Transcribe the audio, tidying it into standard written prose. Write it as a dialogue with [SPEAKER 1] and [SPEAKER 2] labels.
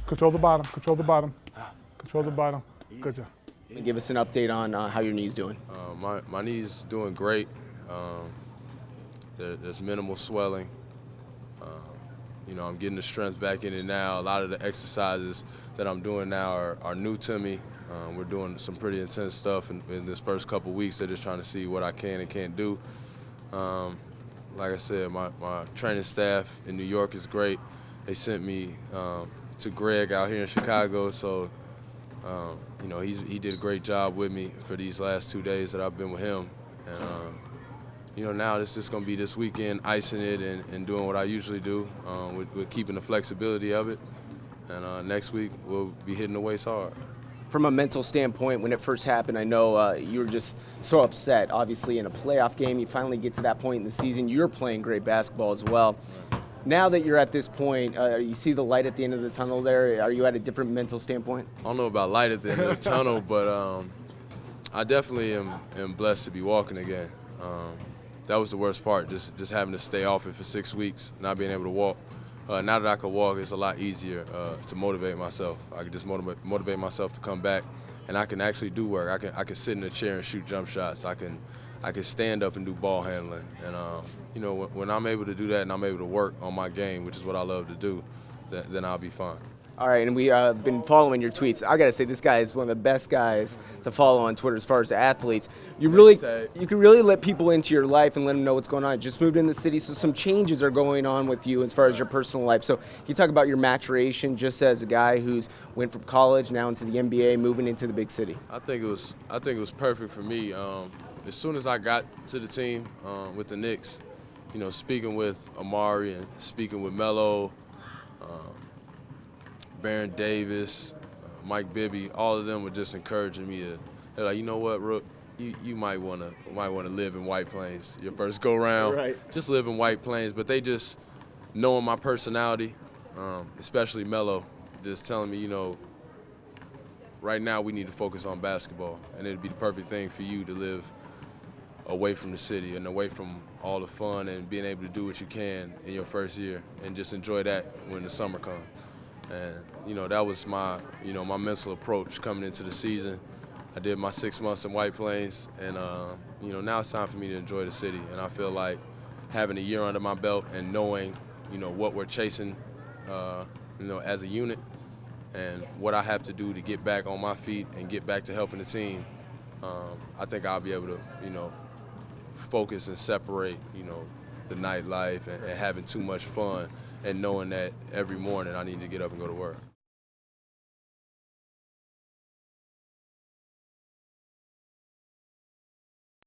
[SPEAKER 1] Control the bottom, control the bottom. Control the bottom. Good job.
[SPEAKER 2] Give us an update on how your knee's doing.
[SPEAKER 3] My knee's doing great. There's minimal swelling. I'm getting the strength back in it now. A lot of the exercises that I'm doing now are new to me. We're doing some pretty intense stuff in this first couple weeks. They're just trying to see what I can and can't do. Like I said, my training staff in New York is great. They sent me to Greg out here in Chicago, so he did a great job with me for these last 2 days that I've been with him. And now it's just going to be this weekend, icing it and doing what I usually do with keeping the flexibility of it. And next week we'll be hitting the weights hard.
[SPEAKER 2] From a mental standpoint, when it first happened, I know you were just so upset. Obviously, in a playoff game, you finally get to that point in the season. You're playing great basketball as well. Now that you're at this point, you see the light at the end of the tunnel there. Are you at a different mental standpoint?
[SPEAKER 3] I don't know about light at the end of the tunnel, but I definitely am blessed to be walking again. That was the worst part, just having to stay off it for 6 weeks, not being able to walk. Now that I can walk, it's a lot easier to motivate myself. I can just motivate myself to come back, and I can actually do work. I can sit in a chair and shoot jump shots. I can stand up and do ball handling. And when I'm able to do that and I'm able to work on my game, which is what I love to do, then I'll be fine.
[SPEAKER 2] All right, and we been following your tweets. I got to say, this guy is one of the best guys to follow on Twitter as far as athletes. You can really let people into your life and let them know what's going on. You just moved in the city, so some changes are going on with you as far as your personal life. So can you talk about your maturation just as a guy who's went from college now into the NBA, moving into the big city?
[SPEAKER 3] I think it was perfect for me. As soon as I got to the team with the Knicks, speaking with Amari and speaking with Ballow, Baron Davis, Mike Bibby, all of them were just encouraging me they're like, you know what, Rook, you might wanna live in White Plains your first go round.
[SPEAKER 2] Right.
[SPEAKER 3] Just live in White Plains. But they just knowing my personality, especially Melo, just telling me, right now we need to focus on basketball, and it'd be the perfect thing for you to live away from the city and away from all the fun and being able to do what you can in your first year and just enjoy that when the summer comes. And that was my my mental approach coming into the season. I did my 6 months in White Plains, and now it's time for me to enjoy the city. And I feel like having a year under my belt and knowing what we're chasing as a unit and what I have to do to get back on my feet and get back to helping the team, I think I'll be able to focus and separate the nightlife and having too much fun and knowing that every morning I need to get up and go to work.